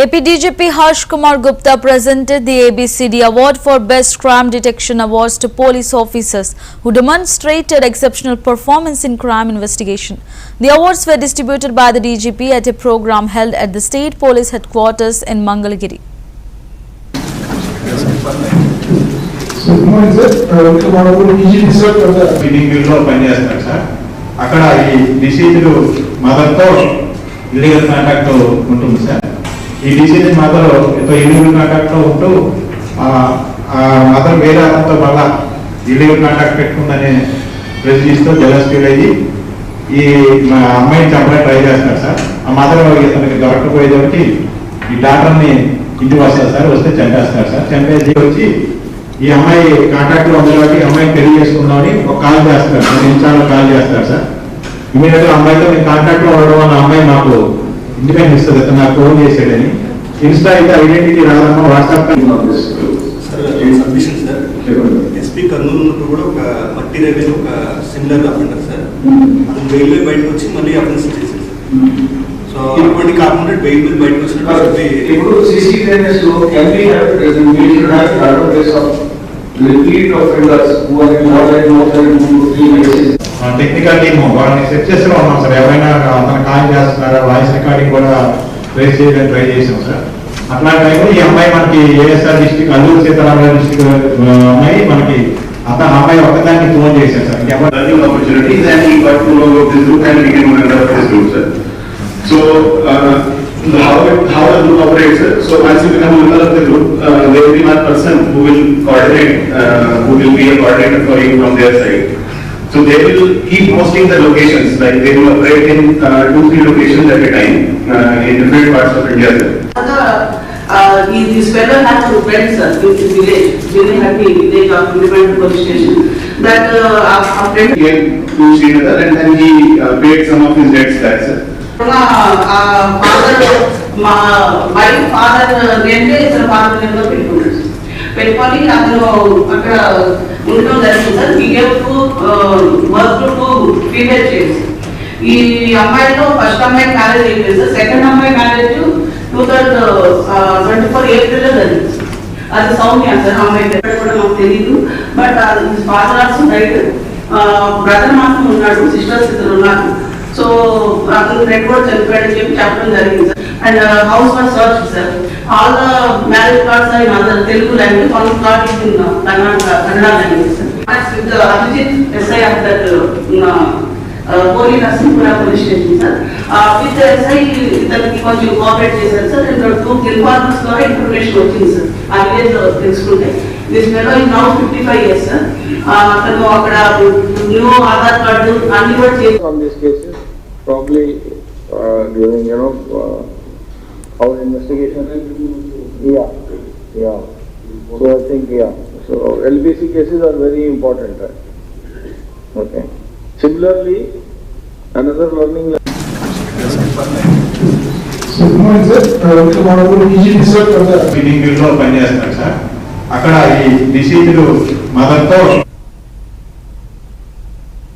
AP DGP Harsh Kumar Gupta presented the ABCD Award for Best Crime Detection Awards to police officers who demonstrated exceptional performance in crime investigation. The awards were distributed by the DGP at a program held at the State Police Headquarters in Mangalagiri. Illegal contact ఉంటుంది sir. ఈ decision మాత్రం ఎంతో illegal contact ఉంటూ మాత్రం వేరే అతనితో మళ్ళా illegal contact పెట్టుకుందనే ప్రెసిడీస్తో jealous feel అయ్యి ఈ మా అమ్మాయిని చంపడానికి ట్రై చేస్తారు సార్. ఆ మాత్రం ఇతనికి దొరకపోయేదానికి ఈ డాక్టర్ని ఇంటికి వస్తారు సార్. వస్తే చంపేస్తారు సార్. చంపేసి వచ్చి ఈ అమ్మాయి కాంటాక్ట్లో ఉంది కాబట్టి అమ్మాయిని పెళ్లి చేసుకుందామని ఒక కాల్ చేస్తారు సార్. ఇన్స్టాలో కాల్ చేస్తారు సార్. ఇమీడియట్ గా అమ్మాయితో నేను కాంటాక్ట్ లో ఉండడం వల్ల అమ్మాయి నాకు ఇండిపెండెన్స్ ఇస్తుంది అతను నాకు ఫోన్ చేసాడని. ఇన్స్టా అయితే ఐడెంటిటీ రాదమ్మా వాట్సాప్ ఎస్పీ కర్నూలు ఉన్నప్పుడు కూడా ఒక మట్టి రవి ఒక సిమిలర్ అఫెండర్ సార్. అతను బెయిల్ మీద బయటకు వచ్చి మళ్ళీ అఫెన్స్ చేశారు సార్. సో ఇటువంటి కాకుండా బెయిల్ మీద బయటకు వచ్చినట్టు ఇప్పుడు సిసిటివిస్ లో every repeat offenders who are more than 2 to 3 years. Technical team వాళ్ళని సెట్ చేస్తూ ఉన్నాం సార్. ఎవరైనా అతను కాల్ చేస్తున్నారా, వాయిస్ రికార్డింగ్ కూడా ట్రేస్ చేయడానికి ట్రై చేసాం సార్. అట్లాంటి టైంలో ఈ అమ్మాయి మనకి ASR district Alluri Sitharamaraju district అమ్మాయి మనకి అమ్మాయి ఒకదానికి ఫోన్ చేశారు sir. How the group operates. So once you become a member of the group, there will be one person who will coordinate, who will be a coordinator for you from their side. So they will keep posting the locations, like they will operate in 2-3 locations at a time in different parts of India. This fellow has to friends in the village, very happy village of independent police station. That our friend came to Srinagar and then he paid some of his debts back, sir. Wife father నేమ్లో ఇతర father నేమ్లో పెట్టుకొని అతను అక్కడ ఉండడం జరిగింది sir. ఈ work to female చేసి ఈ అమ్మాయిలో ఫస్ట్ అమ్మాయి మ్యారేజ్ అయిపోయింది సార్. సెకండ్ అమ్మాయి మ్యారేజ్ 2024 ఏప్రిల్లో జరిగింది. అది సౌమ్య సార్. అమ్మాయి కూడా మాకు తెలియదు. But father also right, brother మాత్రం ఉన్నాడు, సిస్టర్స్ ఇద్దరు ఉన్నారు. సో అతను రెడ్ కూడా చనిపోయాడని చెప్పడం జరిగింది sir. And house was search sir. All the marriage cards are in other Telugu language, one card is in Kannada language sir. Abhijit SI of that పోలీ Narsingpura police station sir. With SI ఇతనికి కొంచెం కోఆపరేట్ చేశారు sir. 2 informers ద్వారా information వచ్చింది sir ఆ village లో తెలుసుకుంటే. This fellow is now 55 years sir. అతను అక్కడ న్యూ ఆధార్ కార్డు అన్ని కూడా చేసి probably during our investigation. Yeah. So I think so LBC cases are very important. Okay. Similarly, another learning. Meeting లో పనిచేస్తున్నారు సార్. అక్కడ ఈ డిసీజులు మదర్తో